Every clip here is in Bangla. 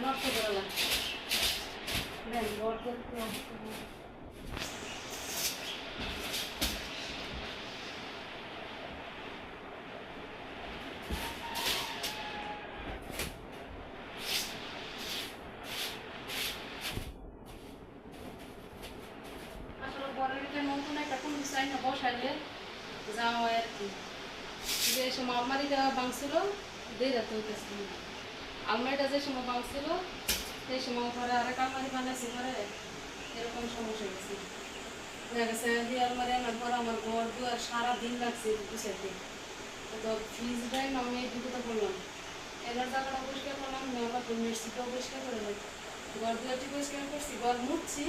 নষ্ট করালাম দেন ঘর নতুন একটা কোন ডিজাইন বসাইলে যাওয়া হয় আর কি যে সময় আলমারিটা ভাঙছিল দিয়ে যেতে হইতেছিল আলমারিটা যে সময় ভাঙছিল সেই সময় পরে আরেক আলমারি বানাইছি পরে এরকম সমস্যা গেছে দেখা গেছে দিয়ে আলমারি আনার পর আমার ঘর দুয়ার সারাদিন লাগছে গুছাইতে তো ফ্রিজটাই আমি ঢুকতে বললাম এবার জায়গাটা পরিষ্কার করলাম আবার মিষ্টিটাও পরিষ্কার করে লাই ঘর দুয়ারটি পরিষ্কার করছি ঘর মুছছি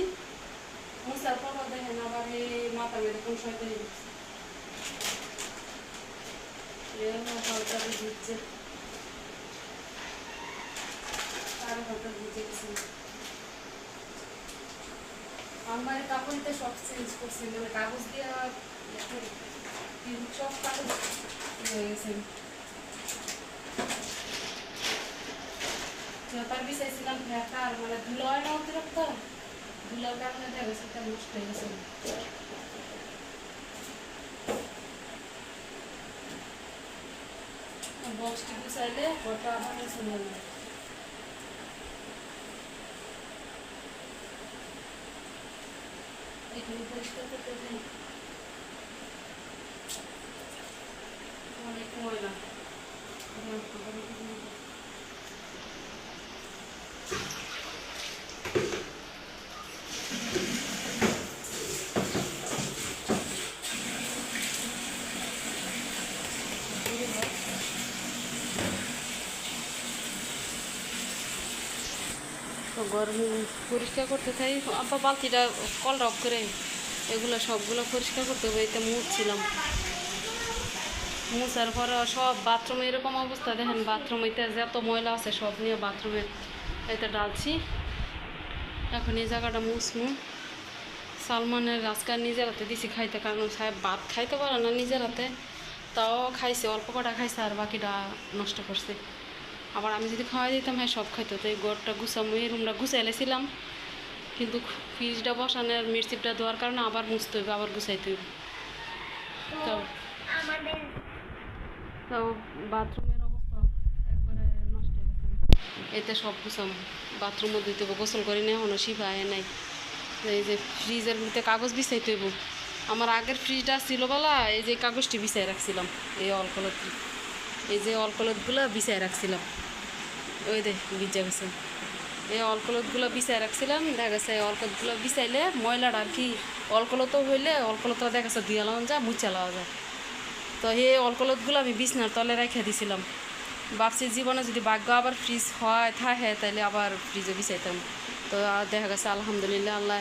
মুছার পর দেখেন আবার এই মাথা মেরে কোন শয়তানি ঢুকছে দিচ্ছে তার ঘরটা ভিজে গেছে আমার কাপড়িতে সব চেঞ্জ করছে মানে কাগজ দিয়ে সব কাগজ হয়ে গেছে তার বিছাইছিলাম ফ্যাটা আর মানে ধুলো হয় না অতিরিক্ত ধুলোর কারণে দেখা গেছে এটা নষ্ট হয়ে গেছে বক্সটি গুছাইলে ঘরটা আবার সুন্দর লাগে এখানে পরিষ্কার করতে চাই অনেক ময়লা তো ঘর পরিষ্কার করতে চাই আবার বালতিটা কল অফ করে এগুলো সবগুলো পরিষ্কার করতে হবে এতে মুছছিলাম মুছার পরে সব বাথরুমে এরকম অবস্থা দেখেন বাথরুমেতে যত ময়লা আছে সব নিয়ে বাথরুমে এতে ডালছি এখন এই জায়গাটা মুছমু সালমানের আজকাল নিজের হাতে দিছি খাইতে কারণ সাহেব ভাত খাইতে পারে না নিজের হাতে তাও খাইছে অল্প কটা খাইছে আর বাকিটা নষ্ট করছে আবার আমি যদি খাওয়াই দিতাম হ্যাঁ সব খাইতো তো এই ঘরটা গুছামু এই রুমটা গুছাইলেছিলাম কিন্তু ফ্রিজটা বসানোর মিরচিপটা দেওয়ার কারণে আবার মুছতে হইবে আবার গুছাইতে হইবে তো বাথরুমের অবস্থা একবারে নষ্ট হয়ে গেছে এতে সব গুছাম বাথরুমও দিতে হইব গোসল করি না এখনও শিফা আয় নাই এই যে ফ্রিজের ভিতরে কাগজ বিছাইতে হইব আমার আগের ফ্রিজটা ছিল বলা এই যে কাগজটি বিছাই রাখছিলাম এই অলকলত এই যে অলকলতগুলো বিছাই রাখছিলাম ওই দে ভিজে গেছে এই অলকলতগুলো বিছাই রাখছিলাম দেখা গেছে অলকলতগুলো বিছাইলে ময়লাটা আর কি অলকলতও হইলে অলকলতটা দেখা গেছে ধুয়ে লাওয়া যায় মুছা লাওয়া যায় তো এই অলকলতগুলো আমি বিছনার তলে রেখে দিছিলাম ভাবছি জীবনে যদি ভাগ্য আবার ফ্রিজ হয় থাকে তাইলে আবার ফ্রিজে বিছাইতাম তো দেখা গেছে আলহামদুলিল্লাহ আল্লাহ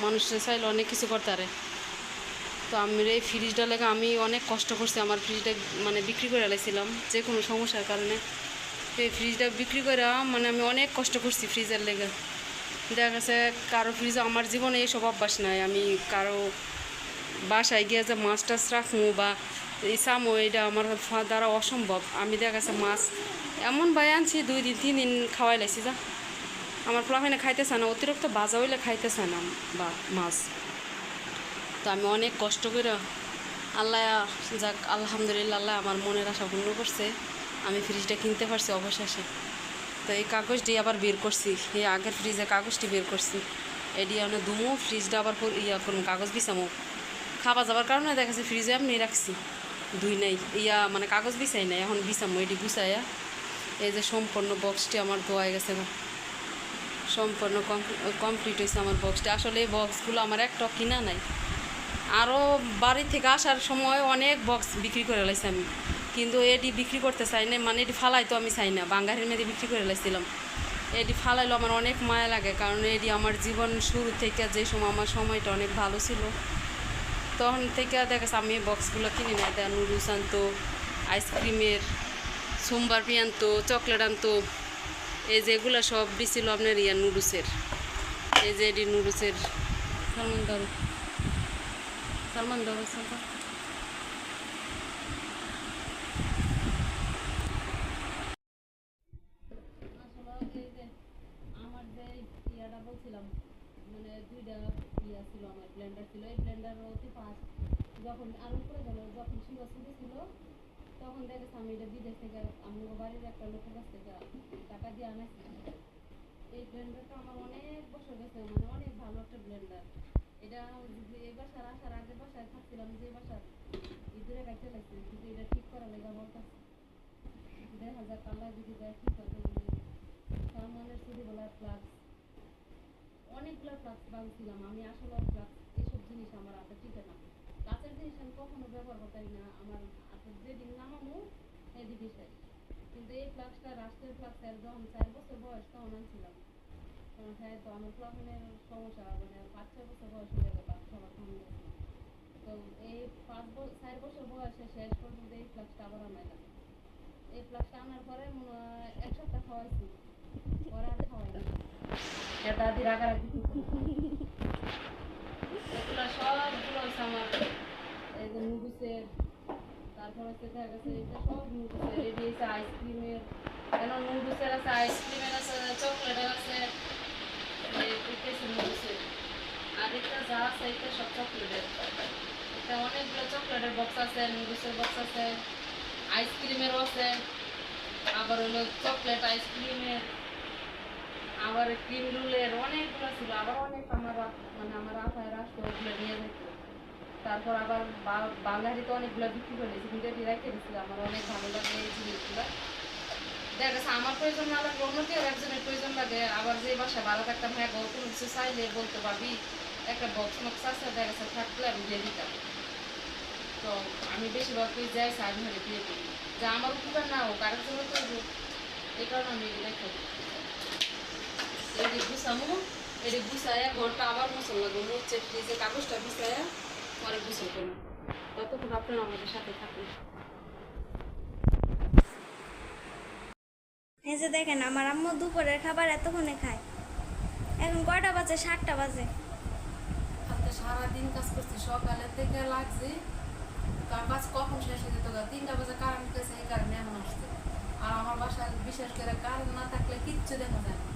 মানুষের চাইলে অনেক কিছু করতে পারে তো আমি এই ফ্রিজটা লেগে আমি অনেক কষ্ট করছি আমার ফ্রিজটা মানে বিক্রি করে লাইছিলাম যে কোনো সমস্যার কারণে এই ফ্রিজটা বিক্রি করে মানে আমি অনেক কষ্ট করছি ফ্রিজের লেগে দেখা গেছে কারো ফ্রিজ আমার জীবনে এইসব অভ্যাস নাই আমি কারো বাসায় গিয়ে যে মাছ টাছ রাখবো বা এই সামো এটা আমার দ্বারা অসম্ভব আমি দেখা গেছে মাছ এমন ভাই আনছি 2 দিন 3 দিন খাওয়াই লাইছি যা আমার ফ্লাফাইনে খাইতেছে না অতিরিক্ত ভাজা হইলে খাইতেছে না বা মাছ তো আমি অনেক কষ্ট করে আল্লাহ যাক আলহামদুলিল্লাহ আল্লাহ আমার মনের আশা পূর্ণ করছে আমি ফ্রিজটা কিনতে পারছি অবশেষে তো এই কাগজটি আবার বের করছি এই আগের ফ্রিজে কাগজটি বের করছি এটি আমি দুমো ফ্রিজটা আবার করুন কাগজ বিছামো খাওয়া যাবার কারণে দেখাচ্ছি ফ্রিজে আমি রাখছি ধুই নাই মানে কাগজ বিছাই নাই এখন বিছামো এটি গুছাইয়া এই যে সম্পূর্ণ বক্সটি আমার ধোয়া গেছে সম্পূর্ণ কমপ্লিট হয়েছে আমার বক্সটি আসলে এই বক্সগুলো আমার একটা কিনা নাই আরও বাড়ি থেকে আসার সময় অনেক বক্স বিক্রি করে লাইছি আমি কিন্তু এটি বিক্রি করতে চাই না মানে এটি ফালাইতো আমি চাই না বাঙ্গারির মেয়েদের বিক্রি করে লাইছিলাম এটি ফালাইলো আমার অনেক মায়া লাগে কারণ এটি আমার জীবন শুরু থেকে যে সময় আমার সময়টা অনেক ভালো ছিল তখন থেকে দেখা আমি এই বক্সগুলো কিনে নেয় দেয় নুডলস আনতো আইসক্রিমের সোমবারপি আনতো চকলেট আনতো এই যে এগুলো সব দিছিল আপনার নুডলসের এই যে এটি নুডলসের সালমান দাও আমার যে ইয়াটা বলছিলাম মানে দুইটা ইয়া ছিল, আমার ব্লেন্ডার ছিল, এই ব্লেন্ডার অতি ফাস্ট যখন আরম্ভ করে গেল, যখন শিবা শুরু ছিল তখন দেখেছি আমি এটা বিদেশ থেকে আমার বাড়ির একটা লোকের কাছ থেকে টাকা দিয়ে আনাইছি। এই ব্লেন্ডারটা আমার অনেক বছর গেছে, মানে অনেক ভালো একটা ব্লেন্ডার। এটা এই বাসার আসার আগে বাসায় থাকছিলাম, যে বাসার ইঁদুরে কাটতে লাগছে, কিন্তু এটা ঠিক করা লেগে বলতেছে ১,৫০০ টাকা যদি দেয় ঠিক করতে সালমানের চুরি বলা ফ্লাক্স, অনেকগুলো ফ্লাক্স বাঁধছিলাম আমি। আসলে ফ্লাক্স এইসব জিনিস আমার হাতে টিকে না, কাঁচের জিনিস আমি কখনো ব্যবহার করতে পারি না, আমার হাতে যেদিন নামামু সেদিনই শেষ। কিন্তু এই ফ্লাক্সটা রাষ্ট্রের ফ্লাক্স যখন ৪ বছর বয়স তখন আনছিলাম, তখন হ্যাঁ তো আমার প্লাবনের সমস্যা মানে ৫-৬ বছর বয়স হয়ে গেল, বাচ্চা খাবার কমে গেছে। তো এই ৪ বছর বয়সে শেষ পর্যন্ত এই ফ্লাক্সটা আবার আনাইলাম। এই ফ্লাক্সটা আনার পরে মনে হয় ১ সপ্তাহ খাওয়াইছি, পরে আর খাওয়াই না। এটা দিয়ে রাগারাগি এগুলো সবগুলো হচ্ছে আমার এই যে নুডলসের, তারপর হচ্ছে দেখা গেছে এটা সব নুডলসের, এটি হচ্ছে আইসক্রিমের, কেন নুডলসের আছে, আইসক্রিমের আছে, চকলেটের আছে, নুডলসের। আর এটা যা আছে এটা সব চকলেটের, এটা অনেকগুলো চকলেটের বক্স আছে, নুডলসের বক্স আছে, আইসক্রিমেরও আছে, আবার হলো চকলেট আইসক্রিমের, আবার ক্রিম রোলের অনেকগুলো ছিল। আবার অনেক আমার মানে আমার আপায় রাষ্ট্র ওগুলো নিয়ে যেত। তারপর আবার বাঙালিতে অনেকগুলো বিক্রি করে দিয়েছি, কিন্তু এটি রেখে দিচ্ছিল। আমার অনেক ভালো লাগে এই জিনিসগুলো। দেখা গেছে আমার প্রয়োজন না লাগলে অন্য কেউ একজনের প্রয়োজন লাগে। আবার যে বাসায় ভালো থাকতাম, হ্যাঁ গো কোনো কিছু চাইলে বলতে পারবি, একটা বক্স মক্স আছে দেখা গেছে থাকলে আমি দিয়ে দিতাম। তো আমি বেশিরভাগ যাই আমি হলে দিয়ে দিই, যা আমার উপকার না হোক আরেক জন্য তো এই কারণে আমি এগুলো রেখে দিই। এটি গুছামো, এটি গুছাইয়া ঘরটা আবার গোসল লাগবো, মুছে ফ্রিজে কাগজটা বিছাইয়া পরে গোসল করবো। ততক্ষণ আপনারা আমাদের সাথে থাকুন। এই যে দেখেন আমার আম্মু দুপুরের খাবার এতক্ষণে খায়। এখন কয়টা বাজে? 7টা বাজে। আজকে সারাদিন কাজ করছি, সকালে থেকে লাগছে, তার কাজ কখন শেষ হয়ে যেত, 3টা বাজে কারেন্ট গেছে, এই কারণে এখন আসছে। আর আমার বাসায় বিশেষ করে কারেন্ট না থাকলে কিচ্ছু দেখা যায় না,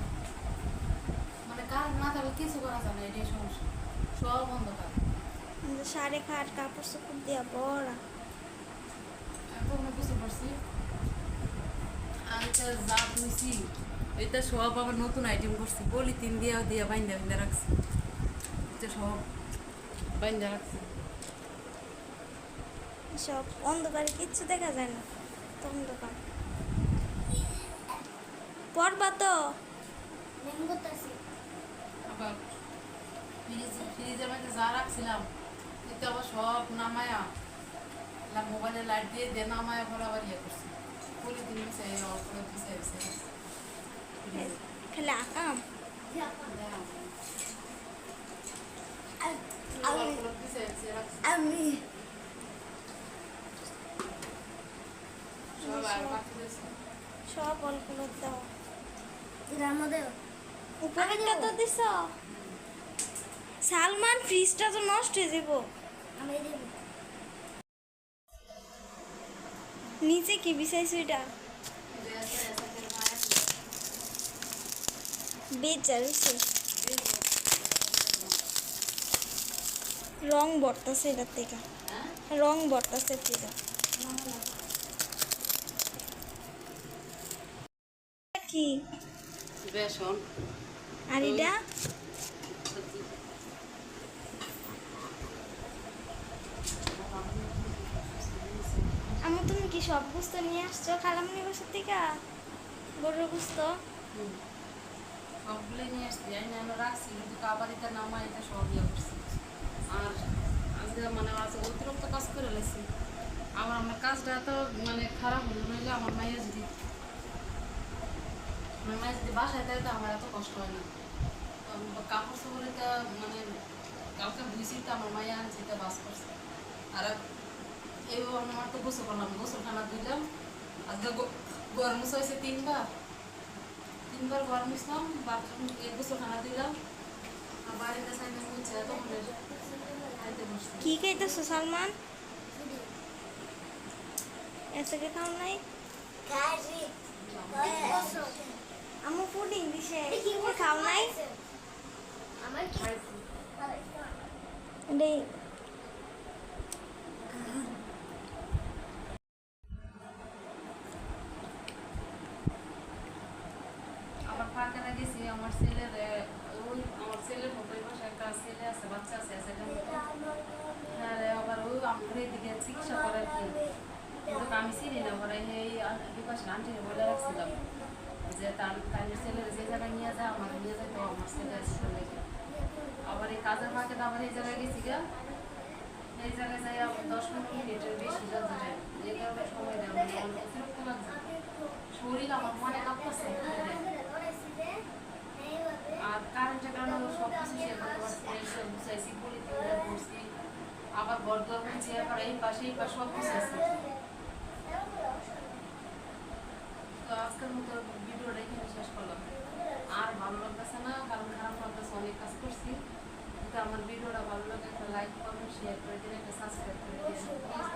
মানে কারেন্ট না থাকলে কিছু করা যায় না, এটাই সমস্যা, সব অন্ধকার। সাড়ে খাট কাপড় চোপড় দিয়া বড়া। এখন বুঝতে পারছি আনতে যা ধুইছি এটা সব আবার নতুন আইটেম করছি, পলিথিন দিয়া দিয়া বাইন্দা বাইন্দা রাখছি, এটা সব বাইন্দা রাখছি। সব অন্ধকারে কিচ্ছু দেখা যায় না, তো অন্ধকার। পড়বা তো? আবার ফ্রিজের মধ্যে যা রাখছিলাম এটা আবার সব নামায়া মোবাইলে লাইট দিয়ে দিয়ে নামায়া পরে আবার ইয়ে করছি, পলিথিন মিশাই করে পিছিয়ে পিছিয়ে খালি আকাম। আমি সব অল্পগুলো দাও, উপরেরটা তো দিছ। সালমান ফ্রিজটা তো নষ্ট হয়ে যাব। নিচে কি বিছাইছো এটা? বেচার রং বর্তাছে এটার থেকে, রং বর্তাছে ফ্রিজে। কি বেসন আর এটা? তুমি কি সব গুস্ত নিয়ে আসছো খালামনি বাসার থেকে? গরুর গুস্ত সবগুলোই নিয়ে আসছি, আমি রাখছি, কিন্তু কাবারিতে নামা এটা সব ইয়ে করছি। আর আজকে মানে আজ অতিরিক্ত কাজ করে লেছি, আমার কাজটা তো মানে খারাপ হলো, নইলে আমার মাইয়া যদি বাসায় থাকে তো আমার এত কষ্ট হয় না। কাপড় চোপড়িটা মানে কালকে ধুইছি, তো আমার মাইয়া আনছে এটা বাস করছে। আর এইভাবে আমার তো গোসল করলাম, গোসলখানা ধুইলাম, আজকে গরম হয়েছে 3বার গরম মুছলাম, বাথরুম গোসলখানা দিলাম, আর বাড়িতে সাইনে মুছে তখন খাইতে বসছি। কি খাইতেছো সালমান? এসে খাও নাই? আমার পুডিং দিছে খাও নাই আমার কি এটাই আমার ফাঁকা গেছি আমার ছেলের মতো এই বাসায় একটা ছেলে আছে বাচ্চা আছে সেটার মতো হ্যাঁ রে, আবার ওই আমার এদিকে চিকিৎসা করার কি কিন্তু আমি চিনি না পরে এই বিকাশের আন্টির বলে রাখছিলাম যে তার ছেলের যে জায়গায় নিয়ে যায় আমার নিয়ে যায় তো আমার ছেলে লেগে আবার এই কাজের ফাঁকে তো আবার এই জায়গায় গেছি গা এই জায়গায় যাই আবার 10-15 মিনিটের বেশি যাচ্ছে যায় এই কারণে সময় দেয় আমার অনেক বিরক্ত লাগছে শরীর আমার মনে কাঁপতেছে আর কারেন্টের কারণে সব কিছু শেয়ার করতে পারছি গুছাইছি পলিথিন করছি আবার বরদর হয়েছে আবার এই পাশে সব গুছাইছি তো আজকের মতো ভিডিওটা এখানে শেষ করলাম আর ভালো লাগতেছে না কারণ খারাপ লাগতেছে অনেক কাজ করছি যদি আমার ভিডিওটা ভালো লাগে একটা লাইক কমেন্ট শেয়ার করে দিন একটা সাবস্ক্রাইব করে দিন প্লিজ